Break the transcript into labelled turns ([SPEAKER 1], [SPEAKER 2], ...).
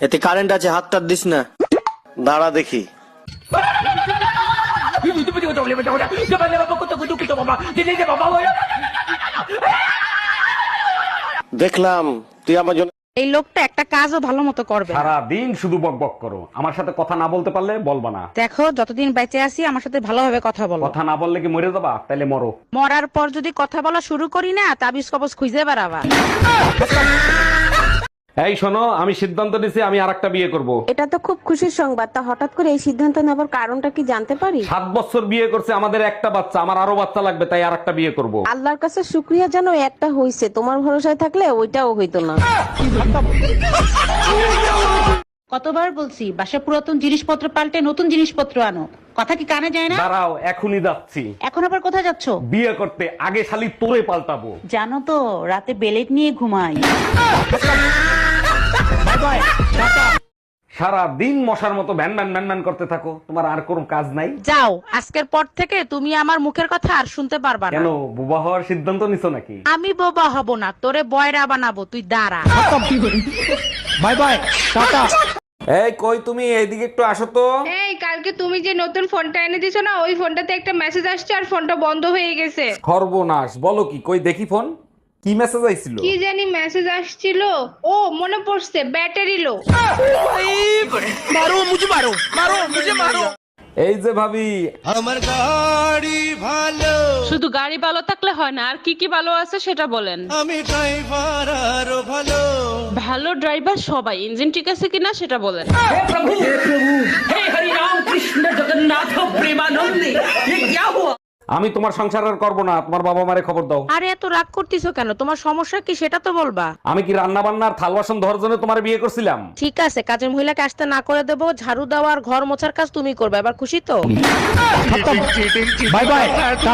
[SPEAKER 1] এতে কারেন্ট আছে, হাতটা দিস না। দাঁড়া দেখি। দেখলাম তুই আমার জন্য
[SPEAKER 2] এই লোকটা একটা কাজও ভালো মতো করবে না।
[SPEAKER 3] সারা দিন শুধু বকবক করো, আমার সাথে কথা না বলতে পারলে বলবা না।
[SPEAKER 2] দেখো যতদিন বেঁচে আছি আমার সাথে ভালোভাবে কথা বলো।
[SPEAKER 3] কথা না বললে কি মরে যাবা? তাইলে মরো।
[SPEAKER 2] মরার পর যদি কথা বলা শুরু করি না, তাবিজ কবজ খুঁজে বেড়াবা।
[SPEAKER 3] এই শোনো, আমি সিদ্ধান্ত নিছি আমি আরেকটা বিয়ে করব।
[SPEAKER 4] এটা তো খুব খুশির সংবাদ। তা হঠাৎ করে এই সিদ্ধান্ত নেবার কারণটা কি জানতে পারি?
[SPEAKER 3] 7 বছর বিয়ে করছে, আমাদের একটা বাচ্চা, আমার আরো বাচ্চা লাগবে, তাই আরেকটা বিয়ে করব।
[SPEAKER 4] আল্লাহর কাছে শুকরিয়া জানো একটা হইছে, তোমার ভরসায় থাকলে ওইটাও হইতো না।
[SPEAKER 5] কতবার বলছি বাসা পুরাতন জিনিসপত্র পাল্টে নতুন জিনিসপত্র আনো, কথা কি কানে যায় না?
[SPEAKER 3] দাঁড়াও, এখনই যাচ্ছি।
[SPEAKER 5] এখন আবার কোথায় যাচ্ছ?
[SPEAKER 3] বিয়ে করতে। আগে শালি তোরে পাল্টাবো।
[SPEAKER 5] জানো তো রাতে বেলেট নিয়ে ঘুমাই।
[SPEAKER 3] সারা দিন মশার মতো ভ্যান ভ্যান ভ্যান ভ্যান করতে থাকো, তোমার আর কোনো কাজ নাই?
[SPEAKER 2] যাও, আজকের পর থেকে তুমি আমার মুখের কথা আর শুনতে পারবা না।
[SPEAKER 3] কেন, বুবা হওয়ার সিদ্ধান্ত নিছো নাকি?
[SPEAKER 2] আমি বোবা হব না, তোরে বয়রা বানাবো, তুই দাঁড়া।
[SPEAKER 1] Bye bye, tata.
[SPEAKER 3] এই কই তুমি, এইদিকে একটু আসো তো।
[SPEAKER 6] এই কালকে তুমি যে নতুন ফোনটা এনে দিছো না, ওই ফোনটাতে একটা মেসেজ আসছে আর ফোনটা বন্ধ হয়ে গেছে।
[SPEAKER 3] সর্বনাশ, বলো কি? কই দেখি ফোন। কি মেসেজ আইছিল?
[SPEAKER 6] কি জানি মেসেজ আসছিল। ও মনে পড়ছে, ব্যাটারি লো।
[SPEAKER 3] এই যে ভাবি,
[SPEAKER 7] শুধু গাড়ি ভালো থাকলে হয় না, আর কি কি ভালো আছে সেটা বলেন।
[SPEAKER 8] আমি ড্রাইভার আরো ভালো।
[SPEAKER 7] ভালো ড্রাইভার সবাই, ইঞ্জিন ঠিক আছে কিনা সেটা বলেন।
[SPEAKER 3] আমি তোমার সংসার আর করবো না, তোমার বাবা মারে খবর দাও।
[SPEAKER 2] আরে এত রাগ করতেছো কেন? তোমার সমস্যা কি সেটা তো বলবা।
[SPEAKER 3] আমি কি রান্না বান্নার থাল বাসন ধরার জন্য তোমার বিয়ে করছিলাম?
[SPEAKER 2] ঠিক আছে, কাজের মহিলাকে আসতে না করে দেবো, ঝাড়ু দেওয়া আর ঘর মোছার কাজ তুমি করবে। এবার খুশি তো?
[SPEAKER 1] Bye bye, tata.